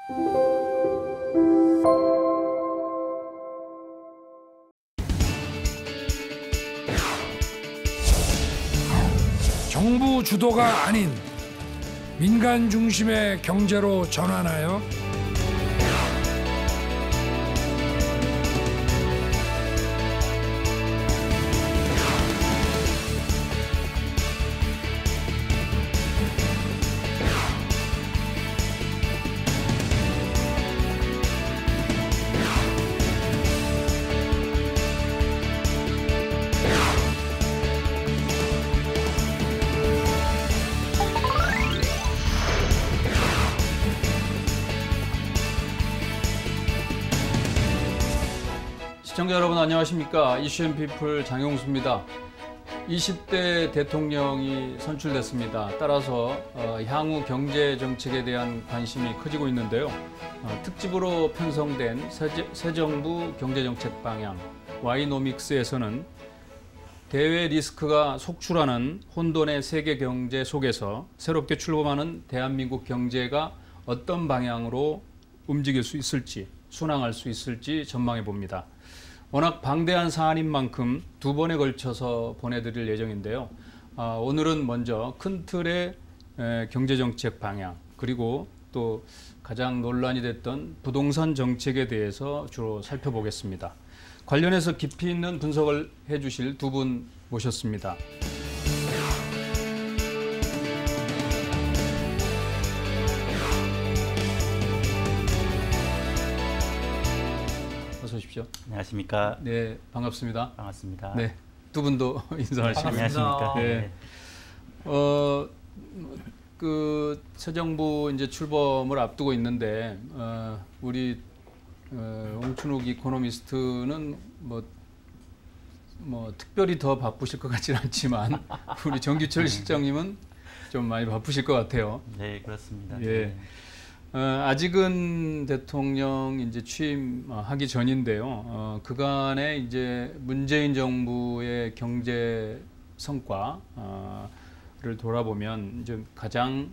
정부 주도가 아닌 민간 중심의 경제로 전환하여 시청자 여러분 안녕하십니까. 이슈앤피플 장용수입니다. 20대 대통령이 선출됐습니다. 따라서 향후 경제 정책에 대한 관심이 커지고 있는데요. 특집으로 편성된 새 정부 경제정책 방향 Y노믹스에서는 대외 리스크가 속출하는 혼돈의 세계 경제 속에서 새롭게 출범하는 대한민국 경제가 어떤 방향으로 움직일 수 있을지, 순항할 수 있을지 전망해 봅니다. 워낙 방대한 사안인 만큼 두 번에 걸쳐서 보내드릴 예정인데요. 오늘은 먼저 큰 틀의 경제정책 방향, 그리고 또 가장 논란이 됐던 부동산 정책에 대해서 주로 살펴보겠습니다. 관련해서 깊이 있는 분석을 해주실 두 분 모셨습니다. 어서 오십시오. 안녕하십니까. 네, 반갑습니다. 반갑습니다. 네, 두 분도 인사하시고요. 안녕하십니까. 네. 새 정부 이제 출범을 앞두고 있는데 우리 홍춘욱 이코노미스트는 뭐 특별히 더 바쁘실 것 같지는 않지만 우리 정규철 실장님은 좀 많이 바쁘실 것 같아요. 네, 그렇습니다. 예. 아직은 대통령 이제 취임하기 전인데요. 그간에 이제 문재인 정부의 경제 성과를 돌아보면 이제 가장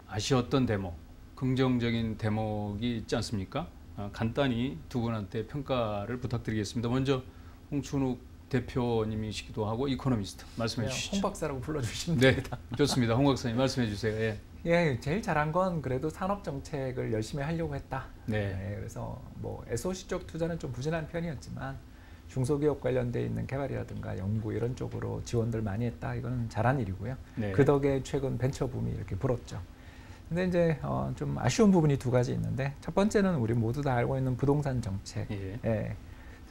아쉬웠던 대목, 긍정적인 대목이 있지 않습니까? 간단히 두 분한테 평가를 부탁드리겠습니다. 먼저 홍춘욱 대표님이시기도 하고 이코노미스트 말씀해 주시죠. 홍 박사라고 불러주시면 네, 됩니다. 좋습니다. 홍 박사님 말씀해 주세요. 예. 예, 제일 잘한 건 그래도 산업 정책을 열심히 하려고 했다. 네. 그래서 뭐 SOC 쪽 투자는 좀 부진한 편이었지만 중소기업 관련돼 있는 개발이라든가 연구 이런 쪽으로 지원들 많이 했다. 이건 잘한 일이고요. 네. 그 덕에 최근 벤처 붐이 이렇게 불었죠. 근데 이제 좀 아쉬운 부분이 두 가지 있는데, 첫 번째는 우리 모두 다 알고 있는 부동산 정책. 예.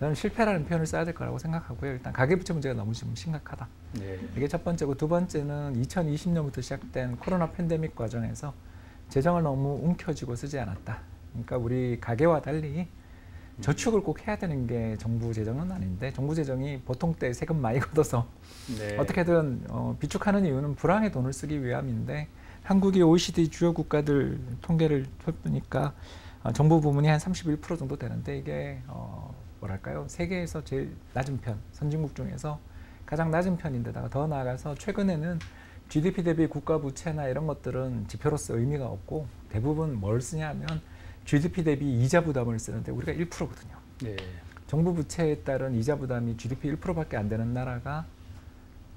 저는 실패라는 표현을 써야 될 거라고 생각하고요. 일단 가계부채 문제가 너무 지금 심각하다. 네. 이게 첫 번째고, 두 번째는 2020년부터 시작된 코로나 팬데믹 과정에서 재정을 너무 움켜쥐고 쓰지 않았다. 그러니까 우리 가계와 달리 저축을 꼭 해야 되는 게 정부 재정은 아닌데, 정부 재정이 보통 때 세금 많이 걷어서 네. 어떻게든 비축하는 이유는 불황에 돈을 쓰기 위함인데, 한국이 OECD 주요 국가들 통계를 해보니까 정부 부문이 한 31% 정도 되는데, 이게 뭐랄까요, 세계에서 제일 낮은 편, 선진국 중에서 가장 낮은 편인데다가 더 나아가서 최근에는 GDP 대비 국가 부채나 이런 것들은 지표로서 의미가 없고 대부분 뭘 쓰냐면 GDP 대비 이자 부담을 쓰는데 우리가 1%거든요. 네. 정부 부채에 따른 이자 부담이 GDP 1%밖에 안 되는 나라가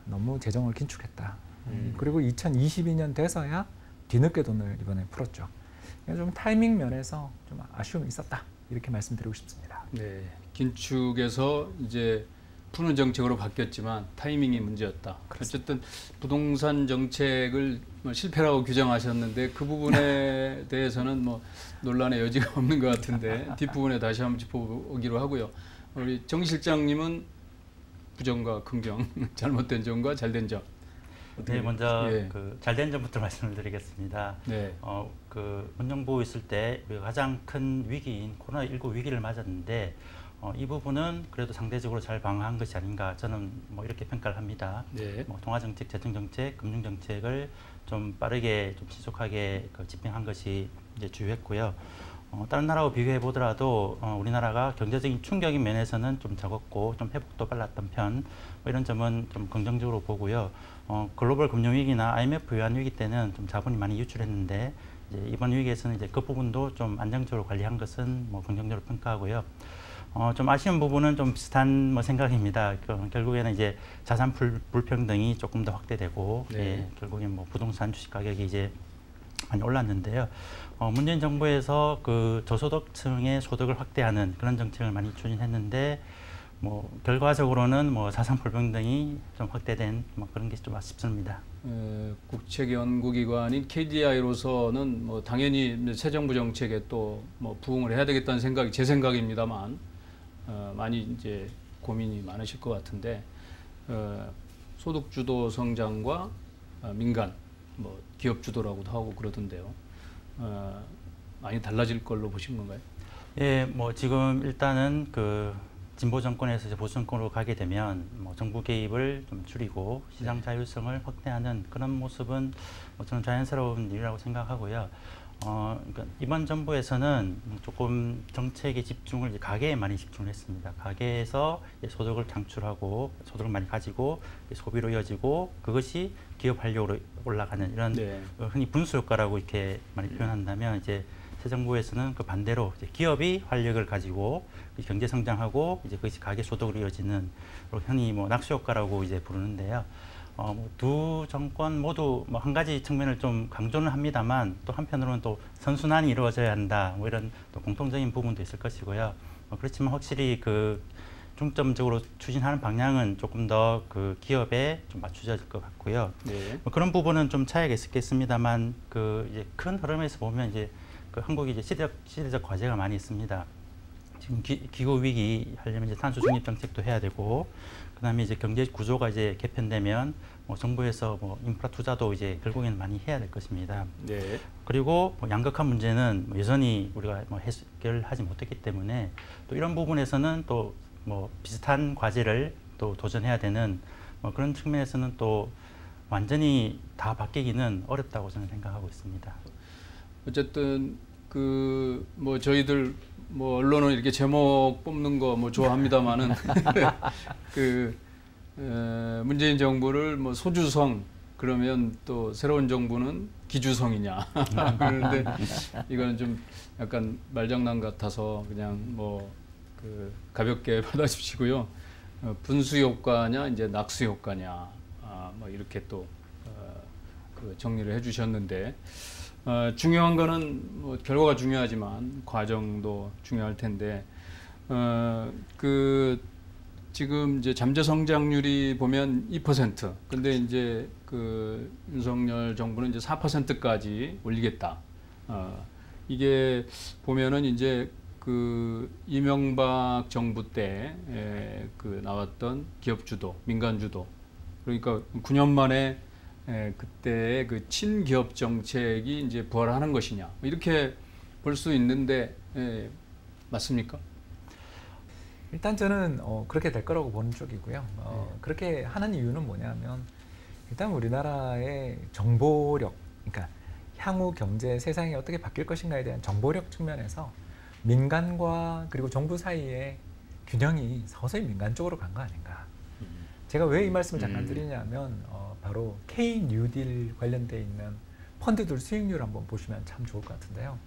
너무 재정을 긴축했다. 그리고 2022년 돼서야 뒤늦게 돈을 이번에 풀었죠. 좀 타이밍 면에서 좀 아쉬움이 있었다. 이렇게 말씀드리고 싶습니다. 네. 긴축에서 이제 푸는 정책으로 바뀌었지만 타이밍이 문제였다. 그렇습니다. 어쨌든 부동산 정책을 실패라고 규정하셨는데 그 부분에 대해서는 뭐 논란의 여지가 없는 것 같은데 뒷부분에 다시 한번 짚어보기로 하고요. 우리 정 실장님은 부정과 긍정, 잘못된 점과 잘된 점. 네, 먼저 예. 그 잘된 점부터 말씀을 드리겠습니다. 네. 그 문정부 있을 때 우리가 가장 큰 위기인 코로나19 위기를 맞았는데 이 부분은 그래도 상대적으로 잘 방어한 것이 아닌가, 저는 뭐 이렇게 평가를 합니다. 네. 뭐 통화정책, 재정정책, 금융정책을 좀 빠르게 좀 지속하게 집행한 것이 이제 주요했고요. 다른 나라하고 비교해 보더라도 우리나라가 경제적인 충격인 면에서는 좀 적었고 좀 회복도 빨랐던 편, 뭐 이런 점은 좀 긍정적으로 보고요. 글로벌 금융위기나 IMF 외환위기 때는 좀 자본이 많이 유출했는데 이제 이번 위기에서는 이제 그 부분도 좀 안정적으로 관리한 것은 뭐 긍정적으로 평가하고요. 좀 아쉬운 부분은 좀 비슷한 뭐 생각입니다. 결국에는 이제 자산 불평등이 조금 더 확대되고, 네. 예, 결국엔 뭐 부동산 주식 가격이 이제 많이 올랐는데요. 문재인 정부에서 그 저소득층의 소득을 확대하는 그런 정책을 많이 추진했는데, 뭐 결과적으로는 뭐 자산 불평등이 좀 확대된 뭐 그런 게 좀 아쉽습니다. 국책연구기관인 KDI로서는 뭐 당연히 새 정부 정책에 또 뭐 부응을 해야 되겠다는 생각이 제 생각입니다만 많이 이제 고민이 많으실 것 같은데 소득 주도 성장과 민간 뭐 기업 주도라고도 하고 그러던데요. 많이 달라질 걸로 보신 건가요? 예, 뭐 지금 일단은 그 진보 정권에서 이제 보수 정권으로 가게 되면 뭐 정부 개입을 좀 줄이고 시장 자율성을 확대하는 그런 모습은 뭐 저는 자연스러운 일이라고 생각하고요. 그러니까 이번 정부에서는 조금 정책의 집중을 이제 가계에 많이 집중을 했습니다. 가계에서 소득을 창출하고 소득을 많이 가지고 소비로 이어지고 그것이 기업 활력으로 올라가는 이런 흔히 분수 효과라고 이렇게 많이 표현한다면 이제 새 정부에서는 그 반대로 이제 기업이 활력을 가지고 경제 성장하고 이제 그것이 가계 소득으로 이어지는 흔히 뭐 낙수 효과라고 이제 부르는데요. 두 정권 모두 뭐 한 가지 측면을 좀 강조는 합니다만 또 한편으로는 또 선순환이 이루어져야 한다. 뭐 이런 또 공통적인 부분도 있을 것이고요. 그렇지만 확실히 그 중점적으로 추진하는 방향은 조금 더 그 기업에 좀 맞춰질 것 같고요. 네. 뭐 그런 부분은 좀 차이가 있겠습니다만 그 이제 큰 흐름에서 보면 이제 그 한국이 이제 시대적 과제가 많이 있습니다. 지금 기후 위기 하려면 이제 탄소 중립 정책도 해야 되고, 그다음에 이제 경제 구조가 이제 개편되면 뭐 정부에서 뭐 인프라 투자도 이제 결국에는 많이 해야 될 것입니다. 네. 그리고 뭐 양극화 문제는 뭐 여전히 우리가 뭐 해결하지 못했기 때문에 또 이런 부분에서는 또 뭐 비슷한 과제를 또 도전해야 되는 뭐 그런 측면에서는 또 완전히 다 바뀌기는 어렵다고 저는 생각하고 있습니다. 어쨌든 그 뭐 저희들 뭐 언론은 이렇게 제목 뽑는 거 뭐 좋아합니다만은 그 문재인 정부를 뭐 소주성 그러면 또 새로운 정부는 기주성이냐 그런데 이거는 좀 약간 말장난 같아서 그냥 뭐 그 가볍게 받아주시고요. 분수 효과냐 이제 낙수 효과냐 뭐 이렇게 또 그 정리를 해주셨는데. 중요한 거는 뭐 결과가 중요하지만 과정도 중요할 텐데 그 지금 이제 잠재 성장률이 보면 2%. 근데 이제 그 윤석열 정부는 이제 4%까지 올리겠다. 이게 보면은 이제 그 이명박 정부 때 그 나왔던 기업 주도, 민간 주도. 그러니까 9년 만에 그때의 그 친기업 정책이 이제 부활하는 것이냐 이렇게 볼 수 있는데 맞습니까? 일단 저는 그렇게 될 거라고 보는 쪽이고요. 그렇게 하는 이유는 뭐냐면 일단 우리나라의 정보력, 그러니까 향후 경제 세상이 어떻게 바뀔 것인가에 대한 정보력 측면에서 민간과 그리고 정부 사이의 균형이 서서히 민간 쪽으로 간 거 아닌가. 제가 왜 이 말씀을 잠깐 드리냐면 바로 K 뉴딜 관련돼 있는 펀드들 수익률 한번 보시면 참 좋을 것 같은데요.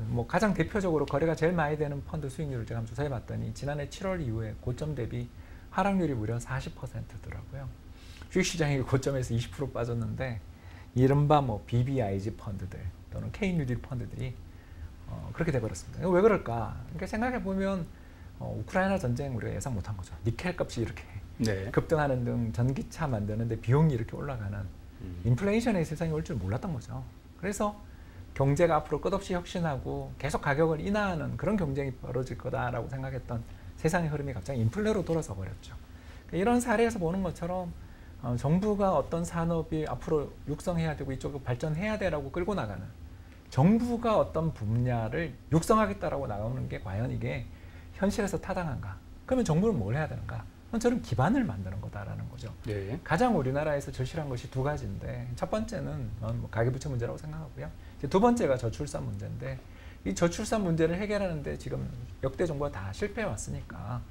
뭐 가장 대표적으로 거래가 제일 많이 되는 펀드 수익률을 제가 한번 조사해 봤더니 지난해 7월 이후에 고점 대비 하락률이 무려 40%더라고요. 주식시장이 고점에서 20% 빠졌는데 이른바 뭐 BBIG 펀드들 또는 K 뉴딜 펀드들이 그렇게 돼버렸습니다. 왜 그럴까? 그러니까 생각해 보면 우크라이나 전쟁 우리가 예상 못한 거죠. 니켈 값이 이렇게 급등하는 등 전기차 만드는데 비용이 이렇게 올라가는 인플레이션의 세상이 올 줄 몰랐던 거죠. 그래서 경제가 앞으로 끝없이 혁신하고 계속 가격을 인하하는 그런 경쟁이 벌어질 거다라고 생각했던 세상의 흐름이 갑자기 인플레로 돌아서 버렸죠. 그러니까 이런 사례에서 보는 것처럼 정부가 어떤 산업이 앞으로 육성해야 되고 이쪽으로 발전해야 되라고 끌고 나가는 정부가 어떤 분야를 육성하겠다라고 나오는 게 과연 이게 현실에서 타당한가? 그러면 정부는 뭘 해야 되는가? 저는 기반을 만드는 거다라는 거죠. 네. 가장 우리나라에서 절실한 것이 두 가지인데 첫 번째는 뭐 가계부채 문제라고 생각하고요. 두 번째가 저출산 문제인데 이 저출산 문제를 해결하는데 지금 역대 정부가 다 실패해 왔으니까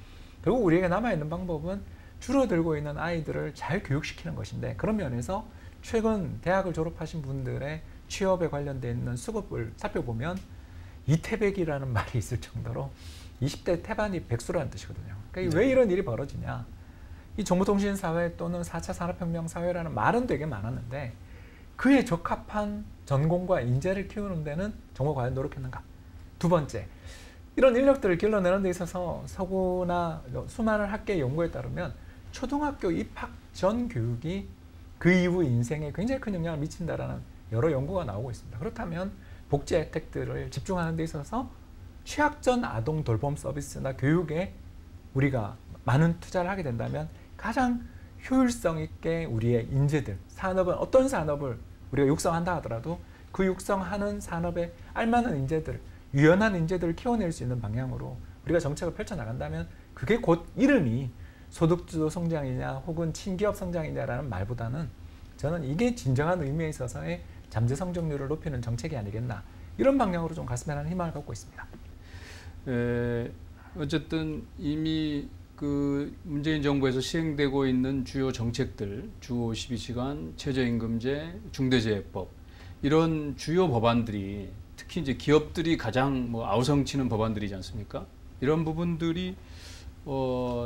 결국 우리에게 남아있는 방법은 줄어들고 있는 아이들을 잘 교육시키는 것인데 그런 면에서 최근 대학을 졸업하신 분들의 취업에 관련돼 있는 수급을 살펴보면 이태백이라는 말이 있을 정도로 20대 태반이 백수라는 뜻이거든요. 그러니까 왜 이런 일이 벌어지냐. 이 정보통신사회 또는 4차 산업혁명 사회라는 말은 되게 많았는데 그에 적합한 전공과 인재를 키우는 데는 정말 과연 노력했는가. 두 번째, 이런 인력들을 길러내는 데 있어서 서구나 수많은 학계 연구에 따르면 초등학교 입학 전 교육이 그 이후 인생에 굉장히 큰 영향을 미친다라는 여러 연구가 나오고 있습니다. 그렇다면 복지 혜택들을 집중하는 데 있어서 취학 전 아동 돌봄 서비스나 교육에 우리가 많은 투자를 하게 된다면 가장 효율성 있게 우리의 인재들, 산업은 어떤 산업을 우리가 육성한다 하더라도 그 육성하는 산업에 알만한 인재들, 유연한 인재들을 키워낼 수 있는 방향으로 우리가 정책을 펼쳐나간다면 그게 곧 이름이 소득주도 성장이냐 혹은 친기업 성장이냐라는 말보다는 저는 이게 진정한 의미에 있어서의 잠재 성장률을 높이는 정책이 아니겠나 이런 방향으로 좀 갔으면 하는 희망을 갖고 있습니다. 어쨌든 이미 그 문재인 정부에서 시행되고 있는 주요 정책들, 주 52시간, 최저임금제, 중대재해법 이런 주요 법안들이 특히 이제 기업들이 가장 뭐 아우성치는 법안들이지 않습니까? 이런 부분들이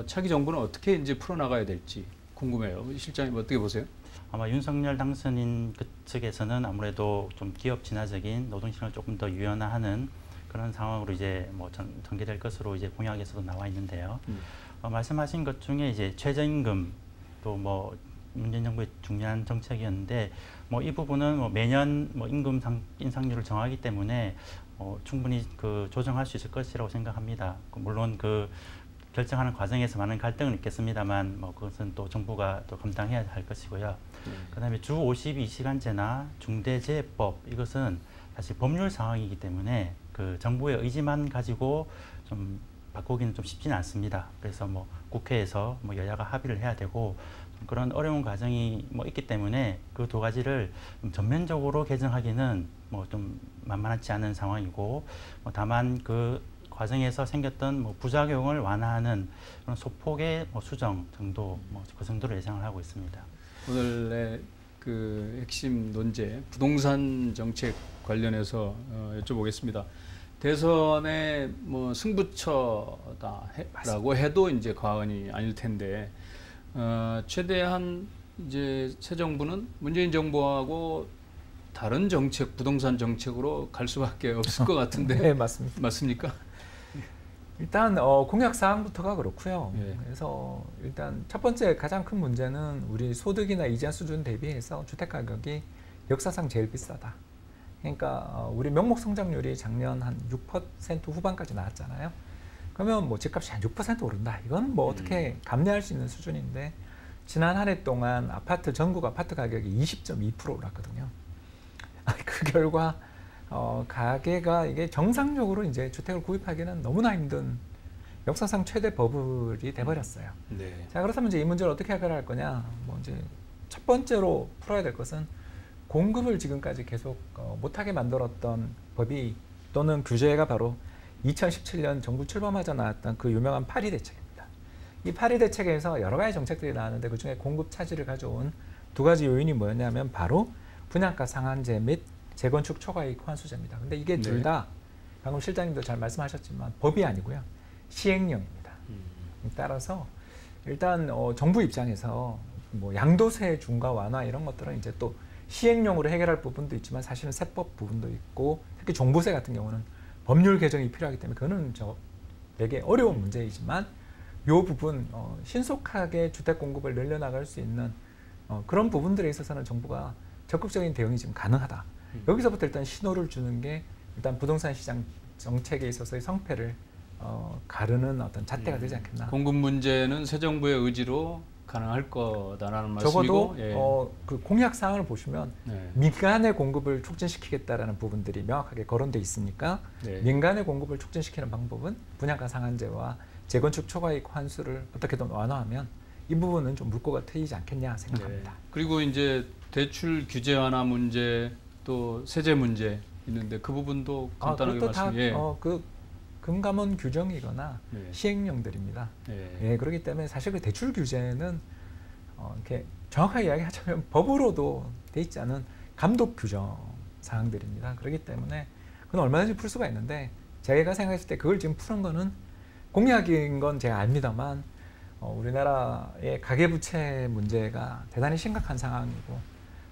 차기 정부는 어떻게 이제 풀어나가야 될지 궁금해요. 실장님 어떻게 보세요? 아마 윤석열 당선인 그 측에서는 아무래도 좀 기업 친화적인 노동시장을 조금 더 유연화하는 그런 상황으로 이제 뭐 전개될 것으로 이제 공약에서도 나와 있는데요. 말씀하신 것 중에 이제 최저임금 또 뭐 문재인 정부의 중요한 정책이었는데 뭐 이 부분은 뭐 매년 뭐 임금 인상률을 정하기 때문에 충분히 그 조정할 수 있을 것이라고 생각합니다. 물론 그 결정하는 과정에서 많은 갈등은 있겠습니다만 뭐 그것은 또 정부가 또 감당해야 할 것이고요. 그다음에 주 52시간제나 중대재해법 이것은 사실 법률 상황이기 때문에 그 정부의 의지만 가지고 좀 바꾸기는 좀 쉽지는 않습니다. 그래서 뭐 국회에서 뭐 여야가 합의를 해야 되고 그런 어려운 과정이 뭐 있기 때문에 그 두 가지를 좀 전면적으로 개정하기는 뭐 좀 만만치 않은 상황이고 다만 그 과정에서 생겼던 뭐 부작용을 완화하는 그런 소폭의 뭐 수정 정도 그 정도로 예상을 하고 있습니다. 오늘의 그 핵심 논제 부동산 정책 관련해서 여쭤보겠습니다. 대선의 뭐 승부처다라고 해도 이제 과언이 아닐 텐데 최대한 이제 새 정부는 문재인 정부하고 다른 정책, 부동산 정책으로 갈 수밖에 없을 것 같은데. 네, 맞습니다. 맞습니까? 일단 공약 사항부터가 그렇고요. 그래서 일단 첫 번째 가장 큰 문제는 우리 소득이나 이자 수준 대비해서 주택 가격이 역사상 제일 비싸다. 그러니까 우리 명목 성장률이 작년 한 6% 후반까지 나왔잖아요. 그러면 뭐 집값이 한 6% 오른다. 이건 뭐 어떻게 감내할 수 있는 수준인데 지난 한 해 동안 전국 아파트 가격이 20.2% 올랐거든요. 그 결과 가계가 이게 정상적으로 이제 주택을 구입하기는 너무나 힘든 역사상 최대 버블이 돼버렸어요. 네. 자, 그렇다면 이제 이 문제를 어떻게 해결할 거냐? 뭐 이제 첫 번째로 풀어야 될 것은 공급을 지금까지 계속 못하게 만들었던 법이 또는 규제가 바로 2017년 정부 출범하자 나왔던 그 유명한 파리 대책입니다. 이 파리 대책에서 여러 가지 정책들이 나왔는데 그중에 공급 차질을 가져온 두 가지 요인이 뭐였냐면 바로 분양가 상한제 및 재건축 초과이익 환수제입니다. 근데 이게 둘 다 방금 실장님도 잘 말씀하셨지만 법이 아니고요. 시행령입니다. 따라서 일단 정부 입장에서 뭐 양도세 중과 완화 이런 것들은 이제 또 시행령으로 해결할 부분도 있지만 사실은 세법 부분도 있고 특히 종부세 같은 경우는 법률 개정이 필요하기 때문에 그거는 되게 어려운 문제이지만 이 부분 신속하게 주택 공급을 늘려나갈 수 있는 그런 부분들에 있어서는 정부가 적극적인 대응이 지금 가능하다. 여기서부터 일단 신호를 주는 게 일단 부동산 시장 정책에 있어서의 성패를 가르는 어떤 잣대가 되지 않겠나. 공급 문제는 새 정부의 의지로 가능할 거다라는 적어도 말씀이고 그 공약 사항을 보시면 민간의 공급을 촉진시키겠다라는 부분들이 명확하게 거론돼 있으니까 민간의 공급을 촉진시키는 방법은 분양가 상한제와 재건축 초과이익 환수를 어떻게든 완화하면 이 부분은 좀 물꼬가 트이지 않겠냐 생각합니다. 그리고 이제 대출 규제 완화 문제 또 세제 문제 있는데 그 부분도 간단하게 말씀해. 그 금감원 규정이거나 시행령들입니다. 그렇기 때문에 사실 그 대출 규제는 이렇게 정확하게 이야기하자면 법으로도 돼 있지 않은 감독 규정 사항들입니다. 그렇기 때문에 그건 얼마든지 풀 수가 있는데 제가 생각했을 때 그걸 지금 푸는 거는 공약인 건 제가 압니다만 우리나라의 가계부채 문제가 대단히 심각한 상황이고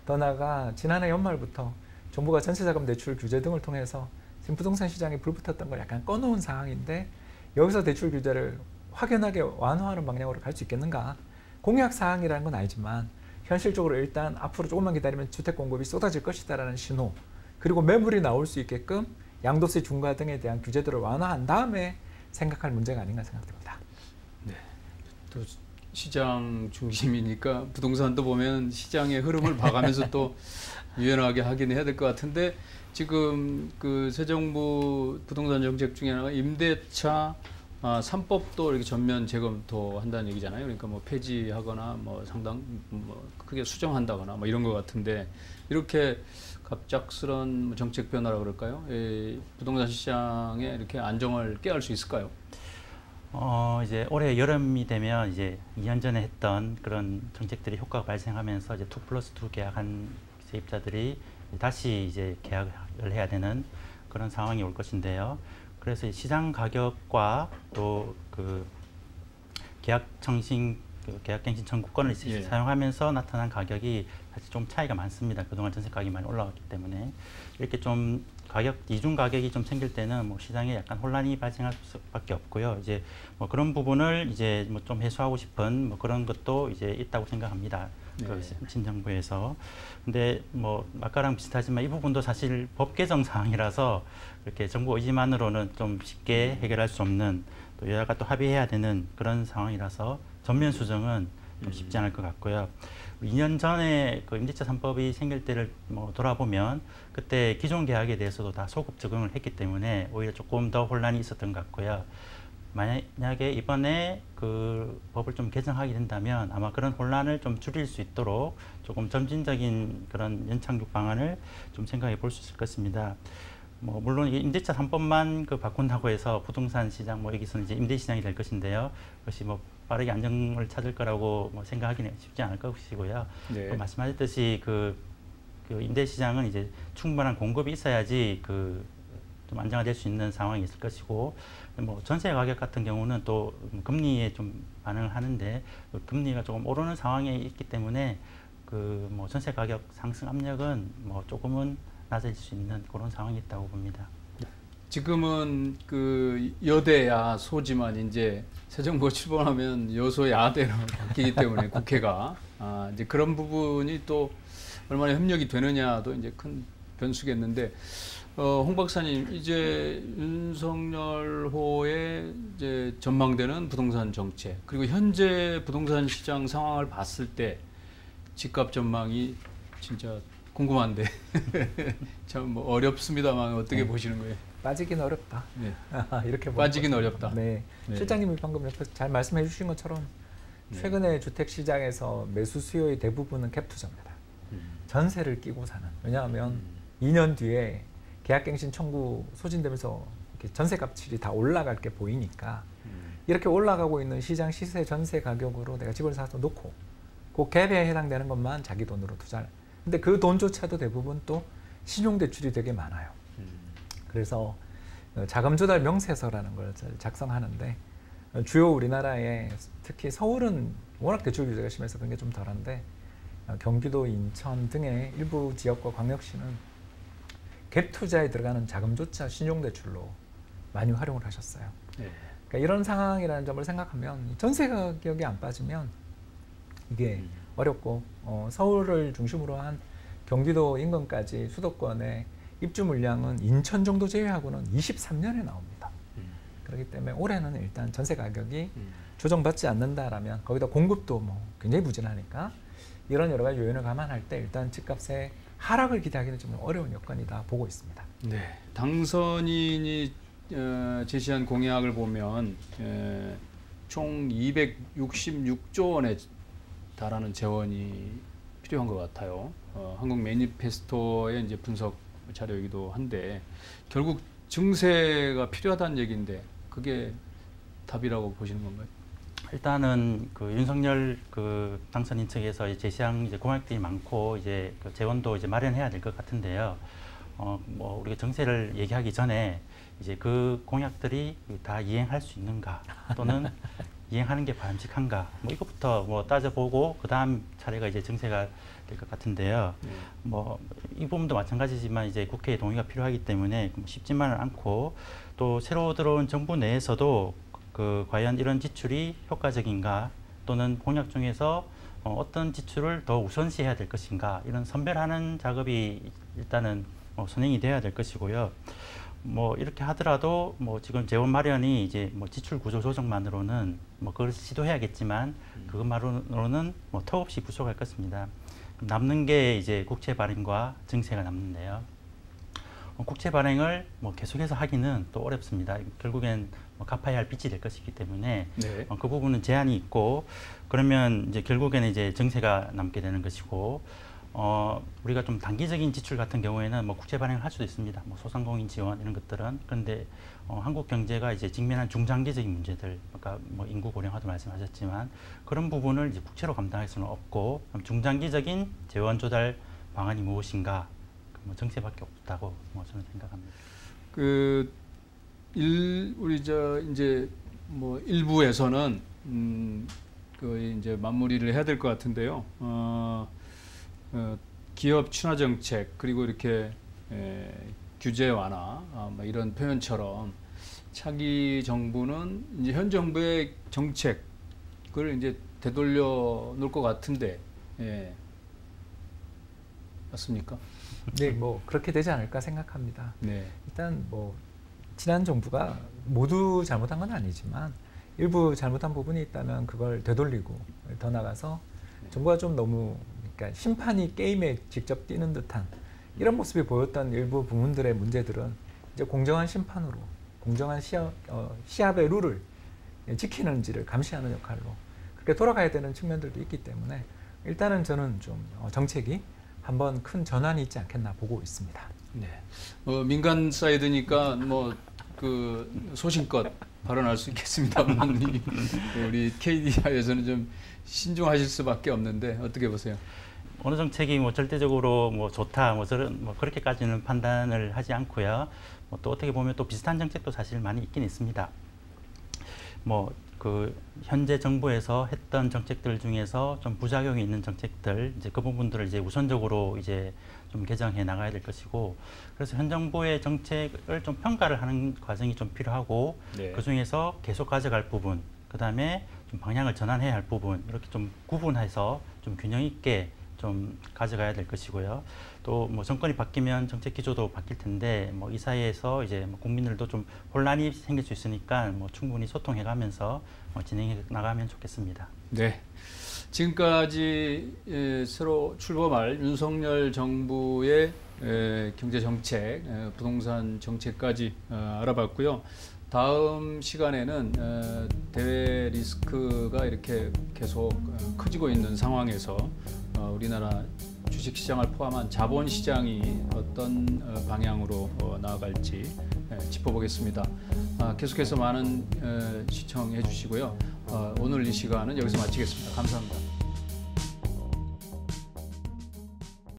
더 나아가 지난해 연말부터 정부가 전세자금 대출 규제 등을 통해서 지금 부동산 시장에 불붙었던 걸 약간 꺼놓은 상황인데 여기서 대출 규제를 확연하게 완화하는 방향으로 갈 수 있겠는가? 공약 사항이라는 건 아니지만 현실적으로 일단 앞으로 조금만 기다리면 주택 공급이 쏟아질 것이다라는 신호, 그리고 매물이 나올 수 있게끔 양도세 중과 등에 대한 규제들을 완화한 다음에 생각할 문제가 아닌가 생각됩니다. 네. 또 시장 중심이니까 부동산도 보면 시장의 흐름을 봐가면서 또 유연하게 하긴 해야 될 것 같은데 지금 그 새 정부 부동산 정책 중에 하나가 임대차 3법도 이렇게 전면 재검토한다는 얘기잖아요. 그러니까 뭐 폐지하거나 뭐 상당 뭐 크게 수정한다거나 뭐 이런 것 같은데 이렇게 갑작스런 정책 변화라 그럴까요? 부동산 시장에 이렇게 안정을 깨할 수 있을까요? 이제 올해 여름이 되면 이제 2년 전에 했던 그런 정책들이 효과가 발생하면서 이제 2+2 계약한 세입자들이 다시 이제 계약을 해야 되는 그런 상황이 올 것인데요. 그래서 시장 가격과 또 그 계약갱신 청구권을 사용하면서 나타난 가격이 사실 좀 차이가 많습니다. 그동안 전세 가격이 많이 올라왔기 때문에 이렇게 좀 이중 가격이 좀 생길 때는 뭐 시장에 약간 혼란이 발생할 수밖에 없고요. 이제 뭐 그런 부분을 이제 뭐 좀 해소하고 싶은 뭐 그런 것도 이제 있다고 생각합니다. 네. 그 신정부에서. 근데 뭐 아까랑 비슷하지만 이 부분도 사실 법 개정 사항이라서 이렇게 정부 의지만으로는 좀 쉽게 해결할 수 없는, 또 여야가 또 합의해야 되는 그런 상황이라서 전면 수정은 좀 쉽지 않을 것 같고요. 2년 전에 그 임대차 3법이 생길 때를 뭐 돌아보면 그때 기존 계약에 대해서도 다 소급 적용을 했기 때문에 오히려 조금 더 혼란이 있었던 것 같고요. 만약에 이번에 그 법을 좀 개정하게 된다면 아마 그런 혼란을 좀 줄일 수 있도록 조금 점진적인 그런 연착륙 방안을 좀 생각해 볼 수 있을 것 같습니다. 뭐 물론 임대차 3법만 그 바꾼다고 해서 부동산 시장 뭐 여기서는 이제 임대 시장이 될 것인데요. 그것이 뭐 빠르게 안정을 찾을 거라고 뭐 생각하기는 쉽지 않을 것이고요. 네. 말씀하셨듯이 그 임대 시장은 이제 충분한 공급이 있어야지 좀 안정화될 수 있는 상황이 있을 것이고, 뭐 전세 가격 같은 경우는 또 금리에 좀 반응을 하는데 금리가 조금 오르는 상황에 있기 때문에 그 뭐 전세 가격 상승 압력은 뭐 조금은 낮아질 수 있는 그런 상황이 있다고 봅니다. 지금은 그 여대야 소지만 이제 새 정부가 출범하면 여소야대로 바뀌기 때문에 국회가 이제 그런 부분이 또 얼마나 협력이 되느냐도 이제 큰 변수겠는데, 홍 박사님, 이제 윤석열호의 이제 전망되는 부동산 정책, 그리고 현재 부동산 시장 상황을 봤을 때 집값 전망이 진짜 궁금한데 참 뭐 어렵습니다만 어떻게 보시는 거예요? 빠지긴 어렵다. 네. 이렇게 빠지긴 어렵다. 네. 네. 실장님이 방금 옆에서 잘 말씀해 주신 것처럼 최근에 주택 시장에서 매수 수요의 대부분은 갭 투자입니다. 전세를 끼고 사는. 왜냐하면 2년 뒤에 계약갱신 청구 소진되면서 이렇게 전세값이 다 올라갈 게 보이니까 이렇게 올라가고 있는 시장 시세 전세 가격으로 내가 집을 사서 놓고 그 갭에 해당되는 것만 자기 돈으로 투자를. 근데 그 돈조차도 대부분 또 신용대출이 되게 많아요. 그래서 자금 조달 명세서라는 걸 작성하는데 주요 우리나라에 특히 서울은 워낙 대출 규제가 심해서 그런 게 좀 덜한데 경기도, 인천 등의 일부 지역과 광역시는 갭 투자에 들어가는 자금조차 신용대출로 많이 활용을 하셨어요. 네. 그러니까 이런 상황이라는 점을 생각하면 전세 가격이 안 빠지면 이게 어렵고 서울을 중심으로 한 경기도 인근까지 수도권의 입주 물량은 인천 정도 제외하고는 23년에 나옵니다. 그렇기 때문에 올해는 일단 전세 가격이 조정받지 않는다라면 거기다 공급도 뭐 굉장히 부진하니까 이런 여러 가지 요인을 감안할 때 일단 집값의 하락을 기대하기는 좀 어려운 여건이다 보고 있습니다. 네. 당선인이 제시한 공약을 보면 총 266조 원에 달하는 재원이 필요한 것 같아요. 한국 매니페스토의 이제 분석 자료이기도 한데 결국 증세가 필요하다는 얘기인데 그게 답이라고 보시는 건가요? 일단은 그 윤석열 그 당선인 측에서 제시한 이제 공약들이 많고 이제 그 재원도 이제 마련해야 될 것 같은데요. 뭐 우리가 정세를 얘기하기 전에 이제 그 공약들이 다 이행할 수 있는가 또는 이행하는 게 바람직한가 뭐 이것부터 뭐 따져보고 그 다음 차례가 이제 정세가 될 것 같은데요. 뭐 이 부분도 마찬가지지만 이제 국회의 동의가 필요하기 때문에 쉽지만은 않고 또 새로 들어온 정부 내에서도 과연 이런 지출이 효과적인가 또는 공약 중에서 어떤 지출을 더 우선시해야 될 것인가 이런 선별하는 작업이 일단은 선행이 돼야 될 것이고요. 뭐 이렇게 하더라도 뭐 지금 재원 마련이 이제 뭐 지출 구조 조정만으로는 뭐 그걸 시도해야겠지만 그것만으로는 뭐 턱없이 부족할 것입니다. 남는 게 이제 국채 발행과 증세가 남는데요. 국채 발행을 뭐 계속해서 하기는 또 어렵습니다. 결국엔 뭐 갚아야 할 빚이 될 것이기 때문에 네. 그 부분은 제한이 있고 그러면 이제 결국에는 이제 증세가 남게 되는 것이고 우리가 좀 단기적인 지출 같은 경우에는 뭐 국채 발행을 할 수도 있습니다. 뭐 소상공인 지원 이런 것들은 그런데 한국 경제가 이제 직면한 중장기적인 문제들, 아까 뭐 인구 고령화도 말씀하셨지만 그런 부분을 이제 국채로 감당할 수는 없고 중장기적인 재원 조달 방안이 무엇인가? 뭐 정세밖에 없다고 뭐 저는 생각합니다. 우리 이제 뭐 일부에서는 이제 마무리를 해야 될 것 같은데요. 기업 친화 정책 그리고 이렇게 규제 완화 뭐 이런 표현처럼 차기 정부는 이제 현 정부의 정책을 이제 되돌려 놓을 것 같은데 맞습니까? 네, 뭐 그렇게 되지 않을까 생각합니다. 네. 일단 뭐 지난 정부가 모두 잘못한 건 아니지만 일부 잘못한 부분이 있다면 그걸 되돌리고 더 나가서 정부가 좀 너무 그러니까 심판이 게임에 직접 뛰는 듯한 이런 모습이 보였던 일부 부분들의 문제들은 이제 공정한 심판으로 공정한 시합의 룰을 지키는지를 감시하는 역할로 그렇게 돌아가야 되는 측면들도 있기 때문에 일단은 저는 좀 정책이 한번 큰 전환이 있지 않겠나 보고 있습니다. 네. 민간 사이드니까 뭐 소신껏 발언할 수 있겠습니다만 우리 KDI에서는 좀 신중하실 수밖에 없는데 어떻게 보세요? 어느 정책이 뭐 절대적으로 뭐 좋다 뭐 저런 뭐 그렇게까지는 판단을 하지 않고요. 뭐 또 어떻게 보면 또 비슷한 정책도 사실 많이 있긴 있습니다. 뭐 현재 정부에서 했던 정책들 중에서 좀 부작용이 있는 정책들 이제 그 부분들을 이제 우선적으로 이제 좀 개정해 나가야 될 것이고 그래서 현 정부의 정책을 좀 평가를 하는 과정이 좀 필요하고 네. 그 중에서 계속 가져갈 부분 그 다음에 좀 방향을 전환해야 할 부분 이렇게 좀 구분해서 좀 균형 있게 좀 가져가야 될 것이고요. 또 뭐 정권이 바뀌면 정책 기조도 바뀔 텐데 뭐 이 사이에서 이제 뭐 국민들도 좀 혼란이 생길 수 있으니까 뭐 충분히 소통해가면서 진행해 나가면 좋겠습니다. 네. 지금까지 새로 출범할 윤석열 정부의 경제 정책, 부동산 정책까지 알아봤고요. 다음 시간에는 대외 리스크가 이렇게 계속 커지고 있는 상황에서 우리나라 주식시장을 포함한 자본시장이 어떤 방향으로 나아갈지 짚어보겠습니다. 계속해서 많은 시청해 주시고요. 오늘 이 시간은 여기서 마치겠습니다. 감사합니다.